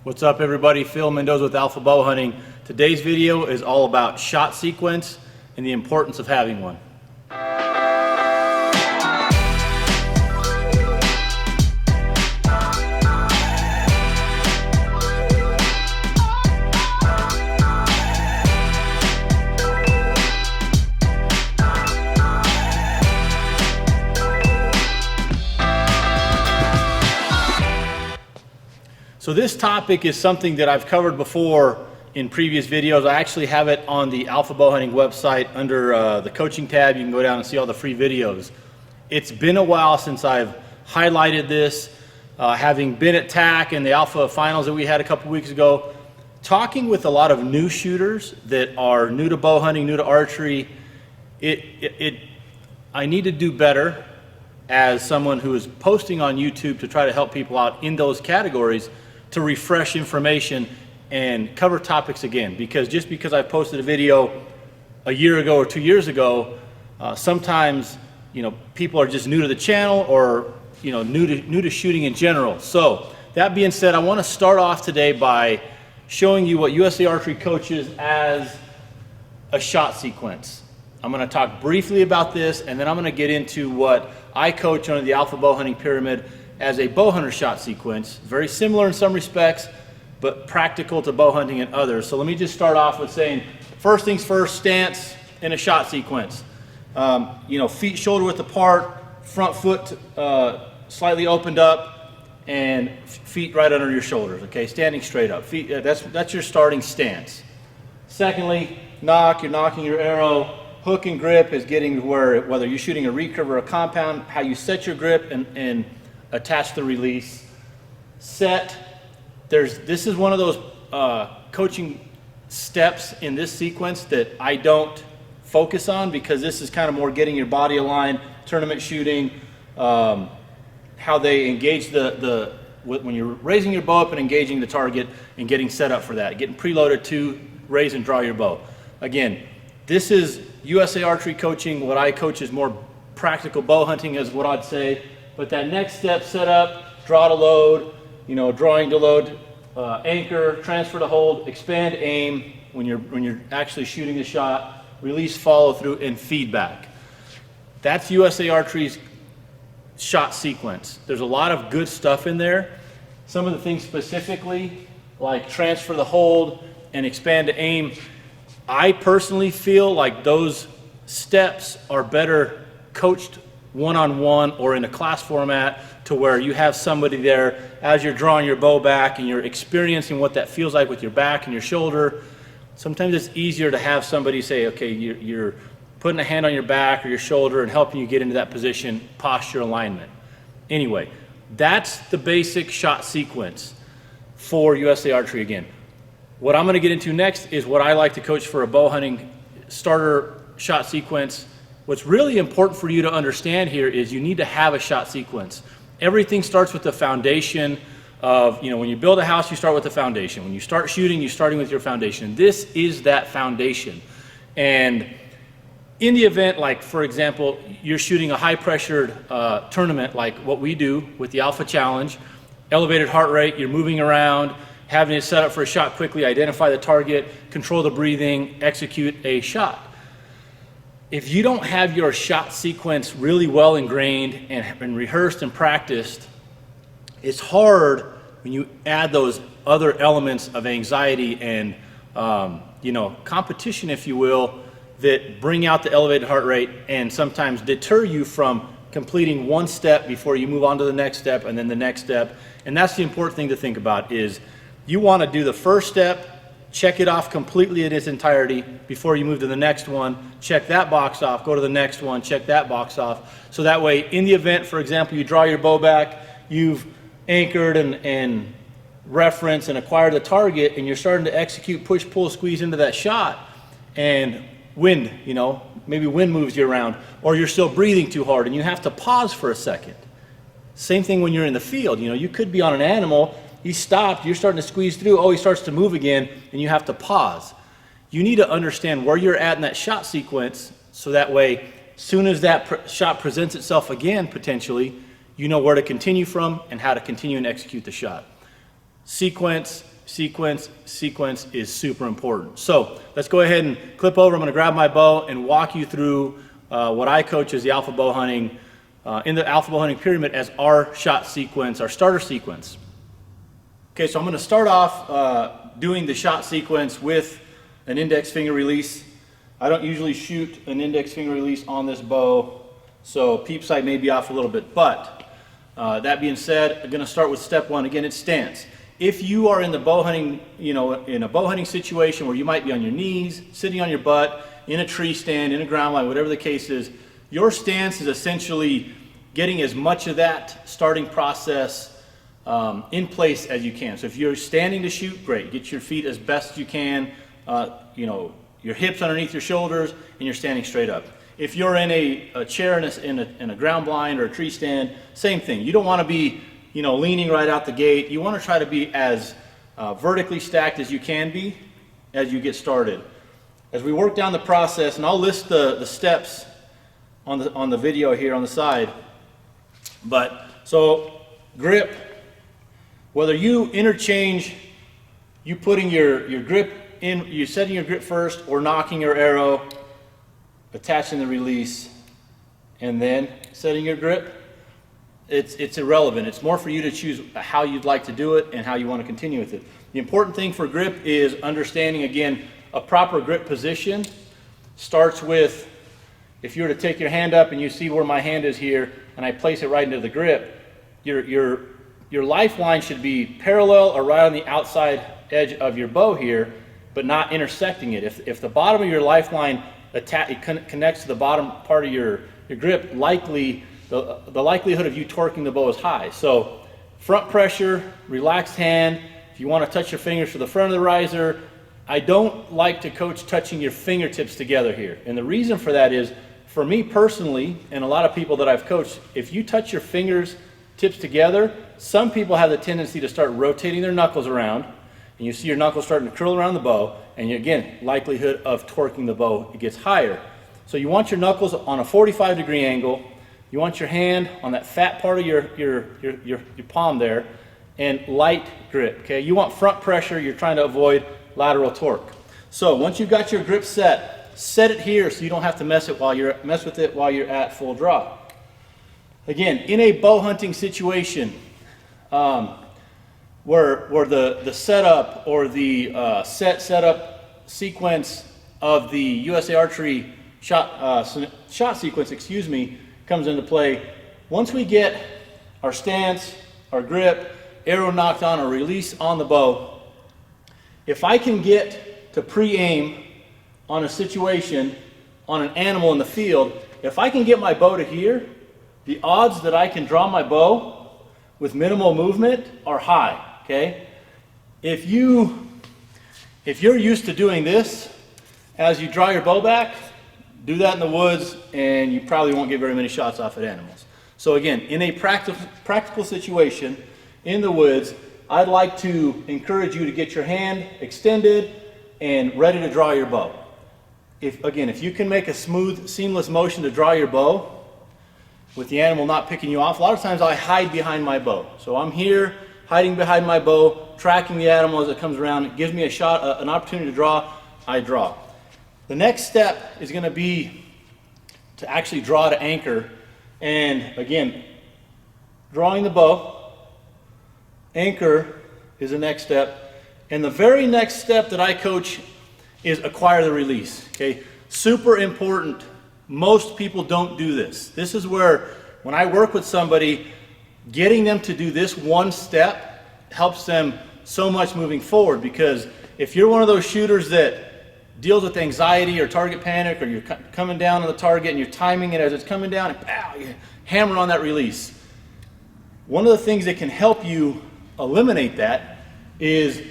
What's up everybody, Phil Mendoza with Alpha Bowhunting. Today's video is all about shot sequence and the importance of having one. So this topic is something that I've covered before in previous videos. I actually have it on the Alpha Bowhunting website under the coaching tab. You can go down and see all the free videos. It's been a while since I've highlighted this, having been at TAC and the Alpha finals that we had a couple weeks ago, talking with a lot of new shooters that are new to bow hunting, new to archery. I need to do better as someone who is posting on YouTube to try to help people out in those categories, to refresh information and cover topics again. Because just because I posted a video a year ago or 2 years ago, sometimes people are just new to the channel, or new to shooting in general. So that being said, I want to start off today by showing you what USA Archery coaches as a shot sequence. I'm going to talk briefly about this, and then I'm going to get into what I coach under the Alpha Bowhunting Pyramid as a bow hunter shot sequence. Very similar in some respects, but practical to bow hunting in others. So let me just start off with saying, first things first, stance in a shot sequence. Feet shoulder width apart, front foot slightly opened up, and feet right under your shoulders. Okay, standing straight up. Feet. That's your starting stance. Secondly, you're knocking your arrow. Hook and grip is getting where, whether you're shooting a recurve or a compound, how you set your grip and attach the release. Set. This is one of those coaching steps in this sequence that I don't focus on, because this is kind of more getting your body aligned, tournament shooting, how they engage when you're raising your bow up and engaging the target and getting set up for that, getting preloaded to raise and draw your bow. Again, this is USA Archery coaching. What I coach is more practical bow hunting, is what I'd say. But that next step, set up, draw to load, drawing to load, anchor, transfer to hold, expand, aim when you're actually shooting the shot, release, follow through, and feedback. That's USA Archery's shot sequence. There's a lot of good stuff in there. Some of the things specifically, like transfer the hold and expand to aim, I personally feel like those steps are better coached one-on-one or in a class format, to where you have somebody there as you're drawing your bow back and you're experiencing what that feels like with your back and your shoulder. Sometimes it's easier to have somebody say, okay, you're putting a hand on your back or your shoulder and helping you get into that position, posture, alignment. Anyway, that's the basic shot sequence for USA Archery. Again, what I'm going to get into next is what I like to coach for a bow hunting starter shot sequence. What's really important for you to understand here is you need to have a shot sequence. Everything starts with the foundation of, when you build a house, you start with the foundation. When you start shooting, you're starting with your foundation. This is that foundation. And in the event, like for example, you're shooting a high pressured tournament like what we do with the Alpha Challenge, elevated heart rate, you're moving around, having it set up for a shot quickly, identify the target, control the breathing, execute a shot. If you don't have your shot sequence really well ingrained and rehearsed and practiced, it's hard when you add those other elements of anxiety and competition, if you will, that bring out the elevated heart rate and sometimes deter you from completing one step before you move on to the next step and then the next step. And that's the important thing to think about, is you want to do the first step, check it off completely in its entirety before you move to the next one, check that box off, go to the next one, check that box off. So that way, in the event, for example, you draw your bow back, you've anchored and referenced and acquired the target, and you're starting to execute, push, pull, squeeze into that shot, and wind, maybe wind moves you around, or you're still breathing too hard and you have to pause for a second. Same thing when you're in the field. You could be on an animal, he stopped, you're starting to squeeze through, he starts to move again, and you have to pause. You need to understand where you're at in that shot sequence, so that way, soon as that shot presents itself again, potentially, you know where to continue from and how to continue and execute the shot. Sequence, sequence is super important. So let's go ahead and clip over. I'm going to grab my bow and walk you through what I coach as the alpha bow hunting, in the alpha bow hunting pyramid as our shot sequence, our starter sequence. Okay, so I'm going to start off doing the shot sequence with an index finger release. I don't usually shoot an index finger release on this bow, so peep sight may be off a little bit, but that being said, I'm going to start with step one. Again, it's stance. If you are in the bow hunting, in a bow hunting situation where you might be on your knees, sitting on your butt, in a tree stand, in a ground line, whatever the case is, your stance is essentially getting as much of that starting process in place as you can. So if you're standing to shoot, great. Get your feet as best you can, your hips underneath your shoulders, and you're standing straight up. If you're in a chair in a ground blind or a tree stand, same thing. You don't want to be leaning right out the gate. You want to try to be as vertically stacked as you can be as you get started. As we work down the process, and I'll list the steps on the video here on the side, but so grip, whether you interchange, you putting your grip in, you setting your grip first, or knocking your arrow, attaching the release, and then setting your grip, it's irrelevant. It's more for you to choose how you'd like to do it and how you want to continue with it. The important thing for grip is understanding, again, a proper grip position starts with, if you were to take your hand up and you see where my hand is here, and I place it right into the grip, your lifeline should be parallel or right on the outside edge of your bow here, but not intersecting it. If the bottom of your lifeline connects to the bottom part of your grip, likely the likelihood of you torquing the bow is high. So front pressure, relaxed hand. If you want to touch your fingers to the front of the riser, I don't like to coach touching your fingertips together here. And the reason for that is, for me personally, and a lot of people that I've coached, if you touch your fingers tips together, some people have the tendency to start rotating their knuckles around, and you see your knuckles starting to curl around the bow, and again, likelihood of torquing the bow, it gets higher. So you want your knuckles on a 45-degree angle. You want your hand on that fat part of your palm there, and light grip, okay? You want front pressure, you're trying to avoid lateral torque. So once you've got your grip set it here so you don't have to mess with it while you're at full draw. Again, in a bow hunting situation, where the setup or the setup sequence of the USA Archery shot sequence, comes into play. Once we get our stance, our grip, arrow knocked on, or release on the bow, if I can get to pre-aim on a situation, on an animal in the field, if I can get my bow to here, the odds that I can draw my bow with minimal movement are high, okay? If you're used to doing this, as you draw your bow back, do that in the woods and you probably won't get very many shots off at animals. So again, in a practical situation in the woods, I'd like to encourage you to get your hand extended and ready to draw your bow. If you can make a smooth, seamless motion to draw your bow with the animal not picking you off, a lot of times I hide behind my bow. So I'm here hiding behind my bow, tracking the animal as it comes around. It gives me a shot, an opportunity to draw, I draw. The next step is going to be to actually draw to anchor. And again, drawing the bow, anchor is the next step. And the very next step that I coach is acquire the release. Okay, super important. Most people don't do this. This is where, when I work with somebody, getting them to do this one step helps them so much moving forward. Because if you're one of those shooters that deals with anxiety or target panic, or you're coming down on the target and you're timing it as it's coming down, and pow, you hammer on that release. One of the things that can help you eliminate that is,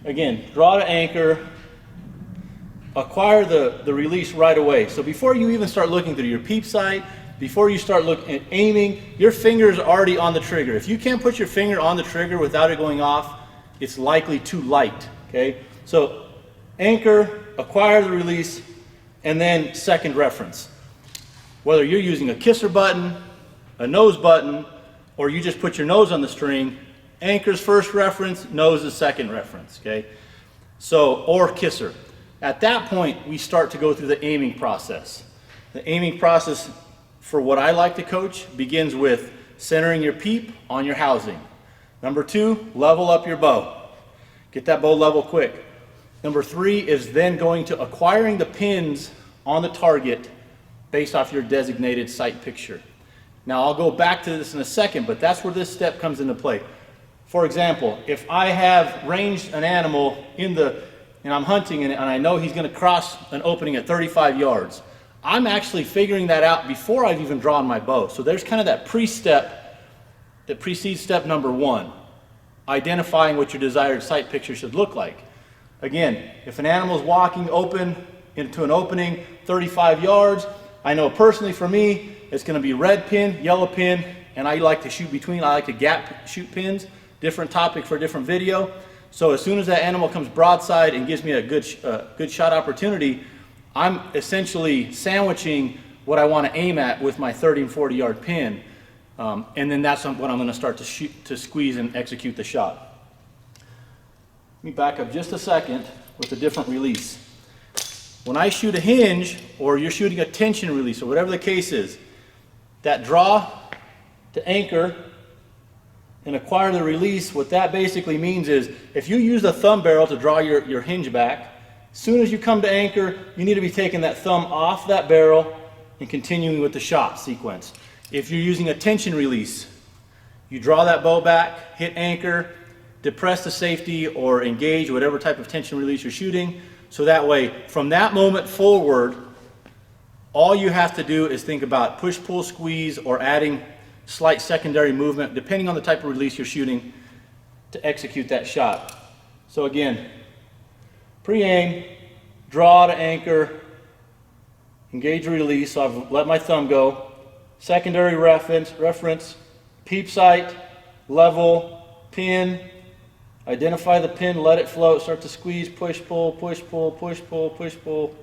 again, draw to anchor, acquire the release right away. So before you even start looking through your peep sight, before you start looking at aiming, your finger's already on the trigger. If you can't put your finger on the trigger without it going off, it's likely too light, okay? So anchor, acquire the release, and then second reference. Whether you're using a kisser button, a nose button, or you just put your nose on the string, Anchor's first reference, nose is second reference, okay? So, or kisser. At that point, we start to go through the aiming process. The aiming process, for what I like to coach, begins with centering your peep on your housing. Number 2, level up your bow. Get that bow level quick. Number 3 is then going to acquiring the pins on the target based off your designated sight picture. Now I'll go back to this in a second, but that's where this step comes into play. For example, if I have ranged an animal and I'm hunting and I know he's going to cross an opening at 35 yards, I'm actually figuring that out before I've even drawn my bow. So there's kind of that pre-step that precedes step number 1, identifying what your desired sight picture should look like. Again, if an animal is walking open into an opening 35 yards, I know personally for me, it's going to be red pin, yellow pin, and I like to shoot between. I like to gap shoot pins, different topic for a different video. So as soon as that animal comes broadside and gives me a good shot opportunity, I'm essentially sandwiching what I want to aim at with my 30 and 40 yard pin. And then that's what I'm going to start to squeeze and execute the shot. Let me back up just a second with a different release. When I shoot a hinge, or you're shooting a tension release, or whatever the case is, that draw to anchor and acquire the release, what that basically means is if you use the thumb barrel to draw your hinge back, as soon as you come to anchor, you need to be taking that thumb off that barrel and continuing with the shot sequence. If you're using a tension release, you draw that bow back, hit anchor, depress the safety or engage whatever type of tension release you're shooting. So that way, from that moment forward, all you have to do is think about push, pull, squeeze, or adding slight secondary movement, depending on the type of release you're shooting, to execute that shot. So again, pre-aim, draw to anchor, engage release, so I've let my thumb go, secondary reference, peep sight, level, pin, identify the pin, let it float, start to squeeze, push, pull, push, pull, push, pull, push, pull,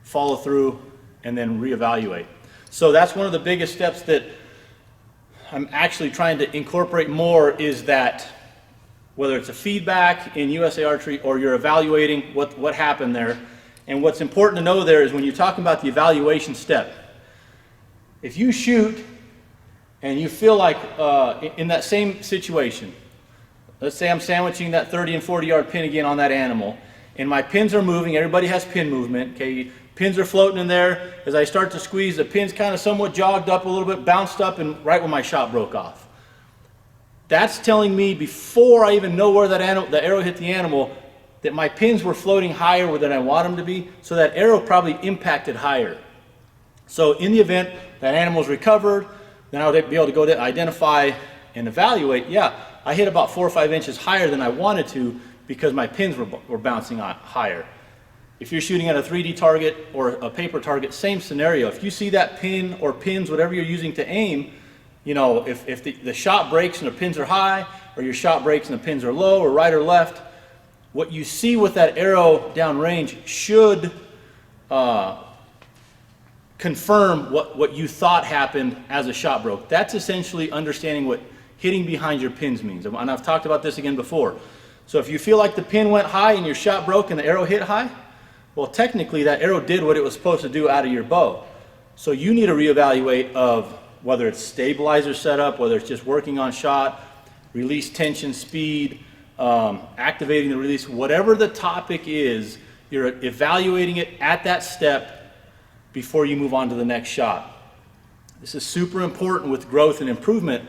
follow through, and then reevaluate. So that's one of the biggest steps that I'm actually trying to incorporate more, is that whether it's a feedback in USA Archery or you're evaluating what happened there. And what's important to know there is when you're talking about the evaluation step, if you shoot and you feel like in that same situation, let's say I'm sandwiching that 30 and 40 yard pin again on that animal, and my pins are moving, everybody has pin movement, okay? Pins are floating in there. As I start to squeeze, the pin's kind of somewhat jogged up a little bit, bounced up, and right when my shot broke off. That's telling me before I even know where the arrow hit the animal, that my pins were floating higher than I want them to be, so that arrow probably impacted higher. So in the event that animal's recovered, then I would be able to go to identify and evaluate, yeah, I hit about 4 or 5 inches higher than I wanted to because my pins were bouncing higher. If you're shooting at a 3D target or a paper target, same scenario. If you see that pin or pins, whatever you're using to aim, you know, if the shot breaks and the pins are high, or your shot breaks and the pins are low, or right or left, what you see with that arrow downrange should confirm what you thought happened as a shot broke. That's essentially understanding what hitting behind your pins means. And I've talked about this again before. So if you feel like the pin went high and your shot broke and the arrow hit high, well, technically that arrow did what it was supposed to do out of your bow. So you need to reevaluate of whether it's stabilizer setup, whether it's just working on shot, release tension, speed, activating the release, whatever the topic is, you're evaluating it at that step before you move on to the next shot. This is super important with growth and improvement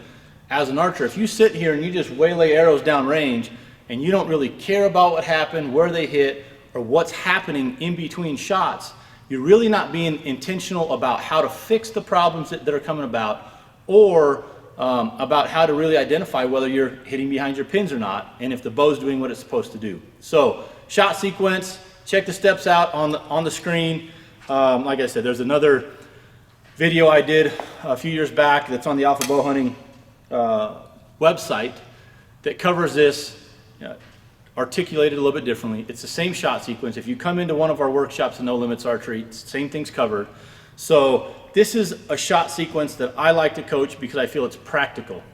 as an archer. If you sit here and you just waylay arrows downrange and you don't really care about what happened, where they hit, or what's happening in between shots, you're really not being intentional about how to fix the problems that are coming about, or about how to really identify whether you're hitting behind your pins or not, and if the bow's doing what it's supposed to do. So, shot sequence, check the steps out on the screen. Like I said, there's another video I did a few years back that's on the Alpha Bowhunting website that covers this, articulated a little bit differently. It's the same shot sequence. If you come into one of our workshops in No Limits Archery, same thing's covered. So this is a shot sequence that I like to coach because I feel it's practical.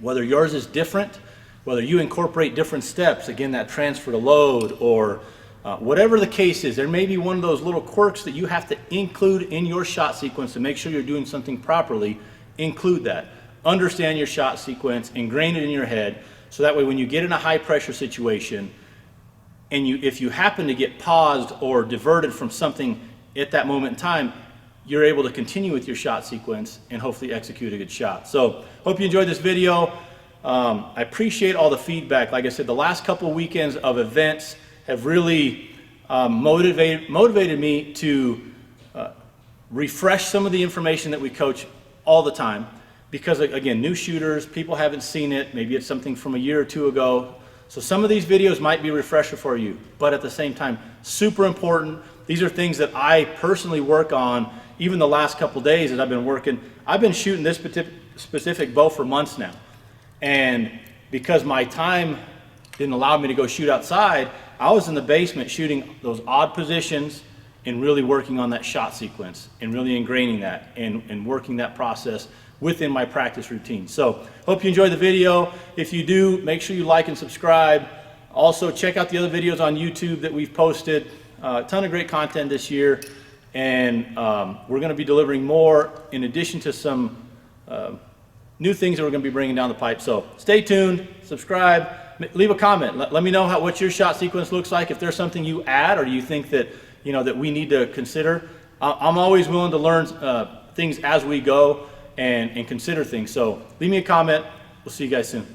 Whether yours is different, whether you incorporate different steps, again, that transfer to load, or whatever the case is, there may be one of those little quirks that you have to include in your shot sequence to make sure you're doing something properly. Include that. Understand your shot sequence, ingrain it in your head, so that way when you get in a high pressure situation, and if you happen to get paused or diverted from something at that moment in time, you're able to continue with your shot sequence and hopefully execute a good shot. So hope you enjoyed this video. I appreciate all the feedback. Like I said, the last couple of weekends of events have really motivated me to refresh some of the information that we coach all the time. Because again, new shooters, people haven't seen it. Maybe it's something from a year or two ago. So some of these videos might be a refresher for you, but at the same time, super important. These are things that I personally work on. Even the last couple days that I've been working, I've been shooting this specific bow for months now. And because my time didn't allow me to go shoot outside, I was in the basement shooting those odd positions and really working on that shot sequence and really ingraining that and working that process within my practice routine. So hope you enjoyed the video. If you do, make sure you like and subscribe. Also check out the other videos on YouTube that we've posted. A ton of great content this year. And we're going to be delivering more in addition to some new things that we're going to be bringing down the pipe. So stay tuned, subscribe, leave a comment. Let me know what your shot sequence looks like. If there's something you add or you think that, that we need to consider. I'm always willing to learn things as we go and consider things. So leave me a comment. We'll see you guys soon.